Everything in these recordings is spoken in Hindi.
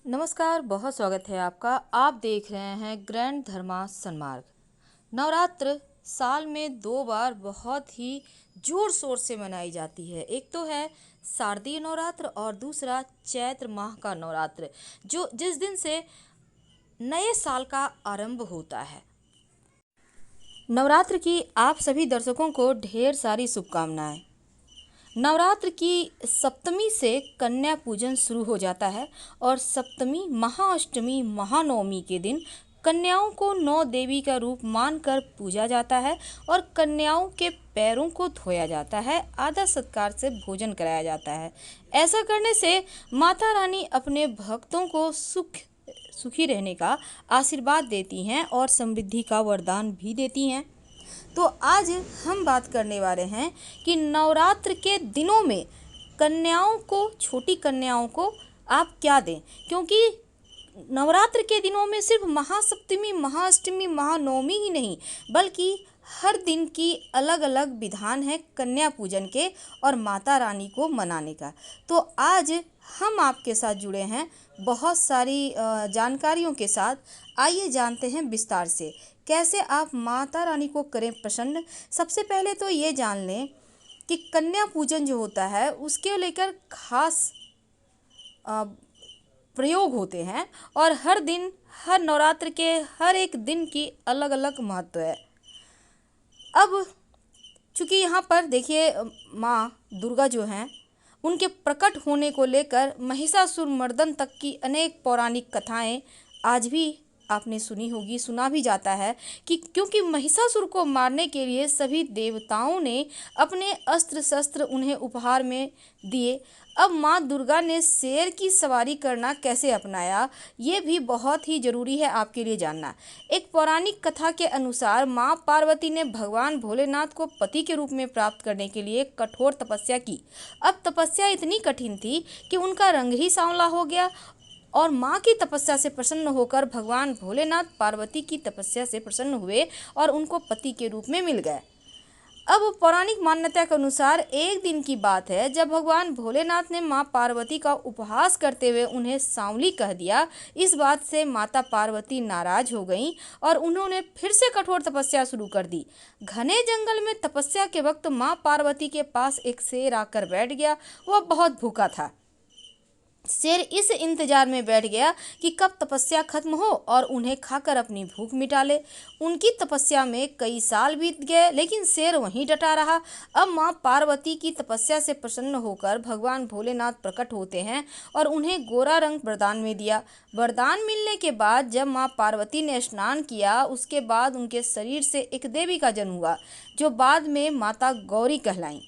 नमस्कार, बहुत स्वागत है आपका। आप देख रहे हैं ग्रैंड धर्मा सन्मार्ग। नवरात्र साल में 2 बार बहुत ही जोर शोर से मनाई जाती है। एक तो है शारदीय नवरात्र और दूसरा चैत्र माह का नवरात्र, जो जिस दिन से नए साल का आरंभ होता है। नवरात्र की आप सभी दर्शकों को ढेर सारी शुभकामनाएं। नवरात्र की सप्तमी से कन्या पूजन शुरू हो जाता है और सप्तमी, महाअष्टमी, महानवमी के दिन कन्याओं को 9 देवी का रूप मानकर पूजा जाता है और कन्याओं के पैरों को धोया जाता है, आदर सत्कार से भोजन कराया जाता है। ऐसा करने से माता रानी अपने भक्तों को सुखी रहने का आशीर्वाद देती हैं और समृद्धि का वरदान भी देती हैं। तो आज हम बात करने वाले हैं कि नवरात्र के दिनों में कन्याओं को, छोटी कन्याओं को आप क्या दें, क्योंकि नवरात्र के दिनों में सिर्फ महासप्तमी, महाअष्टमी, महानवमी ही नहीं, बल्कि हर दिन की अलग अलग विधान है कन्या पूजन के और माता रानी को मनाने का। तो आज हम आपके साथ जुड़े हैं बहुत सारी जानकारियों के साथ। आइए जानते हैं विस्तार से कैसे आप माता रानी को करें प्रसन्न। सबसे पहले तो ये जान लें कि कन्या पूजन जो होता है उसके लेकर खास प्रयोग होते हैं और हर दिन, हर नवरात्र के हर एक दिन की अलग अलग महत्व है। अब चूँकि यहाँ पर देखिए, माँ दुर्गा जो हैं उनके प्रकट होने को लेकर महिषासुर मर्दन तक की अनेक पौराणिक कथाएं आज भी आपने सुनी होगी, सुना भी जाता है कि क्योंकि महिषासुर को मारने के लिए सभी देवताओं ने अपने अस्त्र शस्त्र उन्हें उपहार में दिए। अब माँ दुर्गा ने शेर की सवारी करना कैसे अपनाया, ये भी बहुत ही ज़रूरी है आपके लिए जानना। एक पौराणिक कथा के अनुसार माँ पार्वती ने भगवान भोलेनाथ को पति के रूप में प्राप्त करने के लिए कठोर तपस्या की। अब तपस्या इतनी कठिन थी कि उनका रंग ही सांवला हो गया और माँ की तपस्या से प्रसन्न होकर भगवान भोलेनाथ पार्वती की तपस्या से प्रसन्न हुए और उनको पति के रूप में मिल गए। अब पौराणिक मान्यता के अनुसार एक दिन की बात है जब भगवान भोलेनाथ ने माँ पार्वती का उपहास करते हुए उन्हें सांवली कह दिया। इस बात से माता पार्वती नाराज हो गईं और उन्होंने फिर से कठोर तपस्या शुरू कर दी। घने जंगल में तपस्या के वक्त माँ पार्वती के पास एक शेर आकर बैठ गया। वह बहुत भूखा था। शेर इस इंतजार में बैठ गया कि कब तपस्या खत्म हो और उन्हें खाकर अपनी भूख मिटा ले। उनकी तपस्या में कई साल बीत गए लेकिन शेर वहीं डटा रहा। अब माँ पार्वती की तपस्या से प्रसन्न होकर भगवान भोलेनाथ प्रकट होते हैं और उन्हें गोरा रंग वरदान में दिया। वरदान मिलने के बाद जब माँ पार्वती ने स्नान किया, उसके बाद उनके शरीर से एक देवी का जन्म हुआ जो बाद में माता गौरी कहलाईं।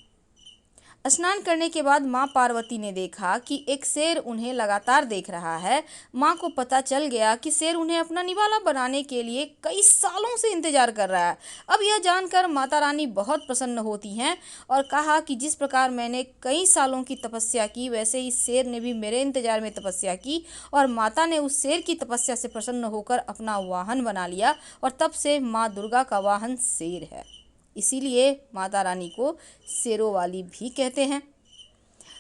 स्नान करने के बाद माँ पार्वती ने देखा कि एक शेर उन्हें लगातार देख रहा है। माँ को पता चल गया कि शेर उन्हें अपना निवाला बनाने के लिए कई सालों से इंतजार कर रहा है। अब यह जानकर माता रानी बहुत प्रसन्न होती हैं और कहा कि जिस प्रकार मैंने कई सालों की तपस्या की, वैसे ही शेर ने भी मेरे इंतजार में तपस्या की और माता ने उस शेर की तपस्या से प्रसन्न होकर अपना वाहन बना लिया और तब से माँ दुर्गा का वाहन शेर है। इसीलिए माता रानी को शेरों वाली भी कहते हैं।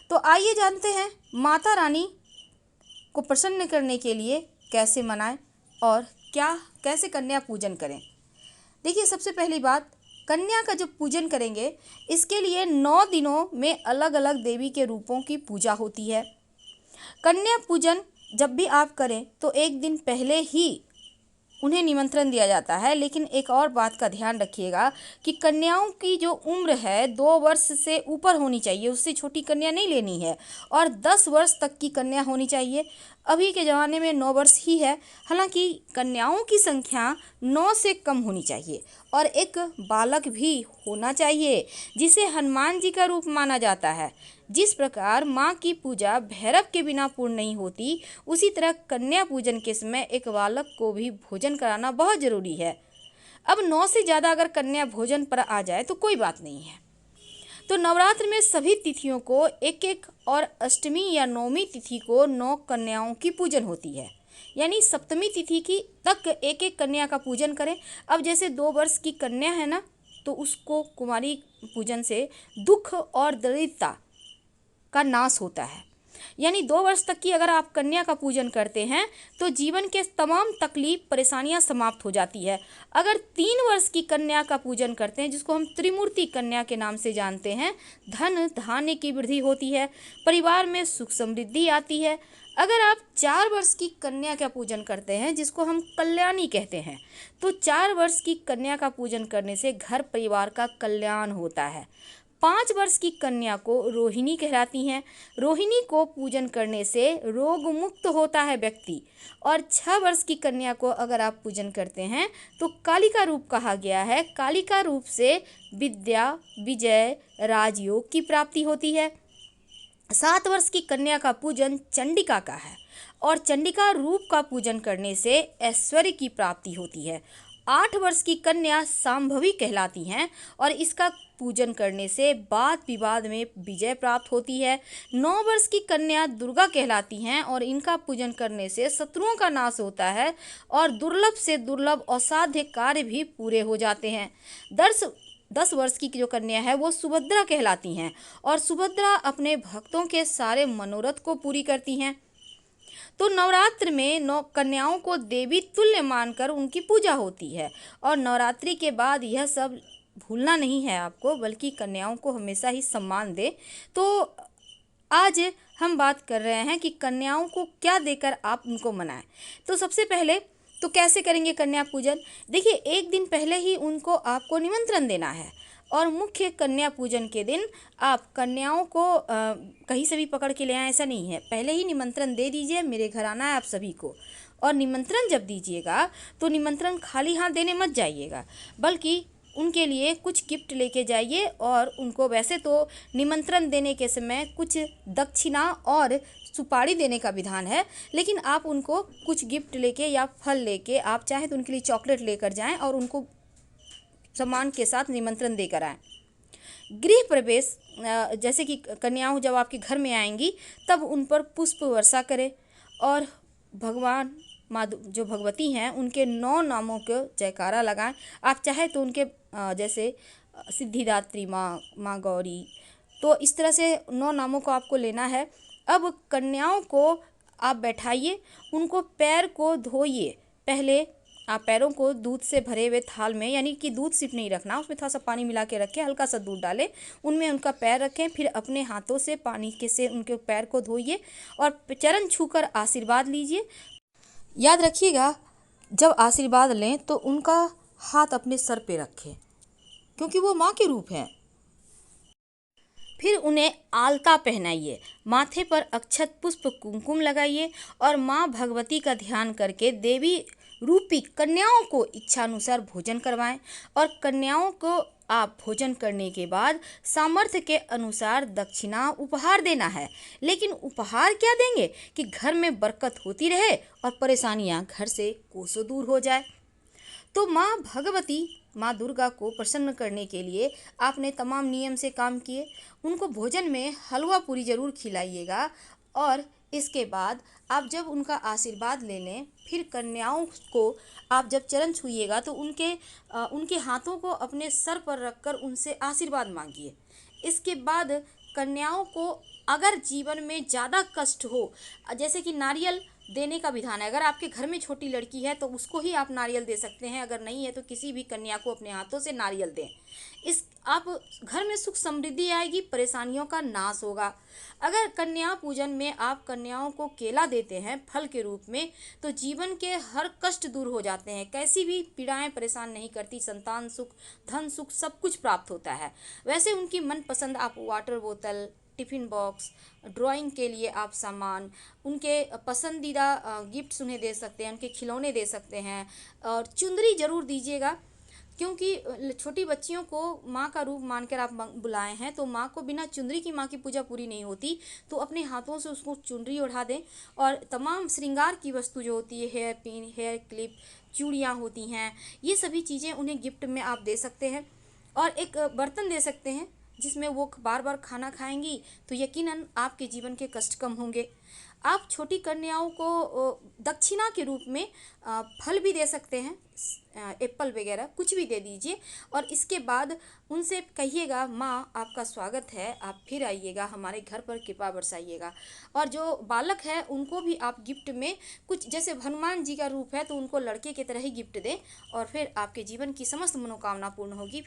तो आइए जानते हैं माता रानी को प्रसन्न करने के लिए कैसे मनाएं और कैसे कन्या पूजन करें। देखिए, सबसे पहली बात, कन्या का जब पूजन करेंगे इसके लिए 9 दिनों में अलग अलग देवी के रूपों की पूजा होती है। कन्या पूजन जब भी आप करें तो एक दिन पहले ही उन्हें निमंत्रण दिया जाता है। लेकिन एक और बात का ध्यान रखिएगा कि कन्याओं की जो उम्र है 2 वर्ष से ऊपर होनी चाहिए, उससे छोटी कन्या नहीं लेनी है और 10 वर्ष तक की कन्या होनी चाहिए। अभी के ज़माने में 9 वर्ष ही है। हालांकि कन्याओं की संख्या 9 से कम होनी चाहिए और एक बालक भी होना चाहिए जिसे हनुमान जी का रूप माना जाता है। जिस प्रकार माँ की पूजा भैरव के बिना पूर्ण नहीं होती, उसी तरह कन्या पूजन के समय एक बालक को भी भोजन कराना बहुत ज़रूरी है। अब 9 से ज़्यादा अगर कन्या भोजन पर आ जाए तो कोई बात नहीं है। तो नवरात्र में सभी तिथियों को एक एक और अष्टमी या नवमी तिथि को 9 कन्याओं की पूजन होती है। यानी सप्तमी तिथि की तक एक एक कन्या का पूजन करें। अब जैसे 2 वर्ष की कन्या है ना, तो उसको कुमारी पूजन से दुख और दरिद्रता का नाश होता है। यानी 2 वर्ष तक की अगर आप कन्या का पूजन करते हैं तो जीवन के तमाम तकलीफ परेशानियां समाप्त हो जाती है। अगर 3 वर्ष की कन्या का पूजन करते हैं, जिसको हम त्रिमूर्ति कन्या के नाम से जानते हैं, धन धान्य की वृद्धि होती है, परिवार में सुख समृद्धि आती है। अगर आप 4 वर्ष की कन्या का पूजन करते हैं, जिसको हम कल्याणी कहते हैं, तो 4 वर्ष की कन्या का पूजन करने से घर परिवार का कल्याण होता है। 5 वर्ष की कन्या को रोहिणी कहलाती हैं। रोहिणी को पूजन करने से रोग मुक्त होता है व्यक्ति। और 6 वर्ष की कन्या को अगर आप पूजन करते हैं तो कालिका रूप कहा गया है। कालिका रूप से विद्या, विजय, राजयोग की प्राप्ति होती है। 7 वर्ष की कन्या का पूजन चंडिका का है और चंडिका रूप का पूजन करने से ऐश्वर्य की प्राप्ति होती है। 8 वर्ष की कन्या सांभवी कहलाती हैं और इसका पूजन करने से वाद विवाद में विजय प्राप्त होती है। 9 वर्ष की कन्या दुर्गा कहलाती हैं और इनका पूजन करने से शत्रुओं का नाश होता है और दुर्लभ से दुर्लभ असाध्य कार्य भी पूरे हो जाते हैं। 10 वर्ष की जो कन्या है वो सुभद्रा कहलाती हैं और सुभद्रा अपने भक्तों के सारे मनोरथ को पूरी करती हैं। तो नवरात्र में 9 कन्याओं को देवी तुल्य मानकर उनकी पूजा होती है और नवरात्रि के बाद यह सब भूलना नहीं है आपको, बल्कि कन्याओं को हमेशा ही सम्मान दे। तो आज हम बात कर रहे हैं कि कन्याओं को क्या देकर आप उनको मनाएं। तो सबसे पहले तो कैसे करेंगे कन्या पूजन? देखिए, एक दिन पहले ही उनको आपको निमंत्रण देना है और मुख्य कन्या पूजन के दिन आप कन्याओं को कहीं से भी पकड़ के ले आएँ, ऐसा नहीं है। पहले ही निमंत्रण दे दीजिए, मेरे घर आना है आप सभी को। और निमंत्रण जब दीजिएगा तो निमंत्रण खाली हाथ देने मत जाइएगा, बल्कि उनके लिए कुछ गिफ्ट लेके जाइए। और उनको वैसे तो निमंत्रण देने के समय कुछ दक्षिणा और सुपारी देने का विधान है, लेकिन आप उनको कुछ गिफ्ट लेके या फल लेके, आप चाहे तो उनके लिए चॉकलेट लेकर जाएं और उनको सम्मान के साथ निमंत्रण देकर आएँ। गृह प्रवेश, जैसे कि कन्याओं जब आपके घर में आएंगी तब उन पर पुष्प वर्षा करें और भगवान माँ जो भगवती हैं उनके 9 नामों को जयकारा लगाएं। आप चाहे तो उनके जैसे सिद्धिदात्री माँ, माँ गौरी, तो इस तरह से 9 नामों को आपको लेना है। अब कन्याओं को आप बैठाइए, उनको पैर को धोइए। पहले आप पैरों को दूध से भरे हुए थाल में, यानी कि दूध सिर्फ नहीं रखना, उसमें थोड़ा सा पानी मिला के रखें, हल्का सा दूध डालें, उनमें उनका पैर रखें, फिर अपने हाथों से पानी के से उनके पैर को धोइए और चरण छूकर आशीर्वाद लीजिए। याद रखिएगा, जब आशीर्वाद लें तो उनका हाथ अपने सर पे रखें, क्योंकि वो माँ के रूप हैं। फिर उन्हें आलता पहनाइए, माथे पर अक्षत पुष्प कुमकुम लगाइए और माँ भगवती का ध्यान करके देवी रूपी कन्याओं को इच्छानुसार भोजन करवाएं। और कन्याओं को आप भोजन करने के बाद सामर्थ्य के अनुसार दक्षिणा उपहार देना है। लेकिन उपहार क्या देंगे कि घर में बरकत होती रहे और परेशानियां घर से कोसों दूर हो जाए। तो माँ भगवती, माँ दुर्गा को प्रसन्न करने के लिए आपने तमाम नियम से काम किए। उनको भोजन में हलवा पूरी ज़रूर खिलाइएगा और इसके बाद आप जब उनका आशीर्वाद ले लें, फिर कन्याओं को आप जब चरण छूइएगा तो उनके हाथों को अपने सर पर रखकर उनसे आशीर्वाद मांगिए। इसके बाद कन्याओं को अगर जीवन में ज़्यादा कष्ट हो, जैसे कि नारियल देने का विधान है, अगर आपके घर में छोटी लड़की है तो उसको ही आप नारियल दे सकते हैं, अगर नहीं है तो किसी भी कन्या को अपने हाथों से नारियल दें। इस आप घर में सुख समृद्धि आएगी, परेशानियों का नाश होगा। अगर कन्या पूजन में आप कन्याओं को केला देते हैं फल के रूप में, तो जीवन के हर कष्ट दूर हो जाते हैं, कैसी भी पीड़ाएं परेशान नहीं करती, संतान सुख, धन सुख सब कुछ प्राप्त होता है। वैसे उनकी मनपसंद आप वाटर बोतल, टिफ़िन बॉक्स, ड्राइंग के लिए आप सामान, उनके पसंदीदा गिफ्ट्स उन्हें दे सकते हैं, उनके खिलौने दे सकते हैं। और चुंदरी ज़रूर दीजिएगा, क्योंकि छोटी बच्चियों को माँ का रूप मानकर आप बुलाए हैं, तो माँ को बिना चुंदरी की माँ की पूजा पूरी नहीं होती। तो अपने हाथों से उसको चुंदरी ओढ़ा दें और तमाम श्रृंगार की वस्तु जो होती है, हेयर पिन, हेयर क्लिप, चूड़ियाँ होती हैं, ये सभी चीज़ें उन्हें गिफ्ट में आप दे सकते हैं। और एक बर्तन दे सकते हैं जिसमें वो बार बार खाना खाएंगी, तो यकीनन आपके जीवन के कष्ट कम होंगे। आप छोटी कन्याओं को दक्षिणा के रूप में फल भी दे सकते हैं, एप्पल वगैरह कुछ भी दे दीजिए। और इसके बाद उनसे कहिएगा माँ आपका स्वागत है, आप फिर आइएगा, हमारे घर पर कृपा बरसाइएगा। और जो बालक है उनको भी आप गिफ्ट में कुछ, जैसे हनुमान जी का रूप है तो उनको लड़के की तरह ही गिफ्ट दें, और फिर आपके जीवन की समस्त मनोकामना पूर्ण होगी।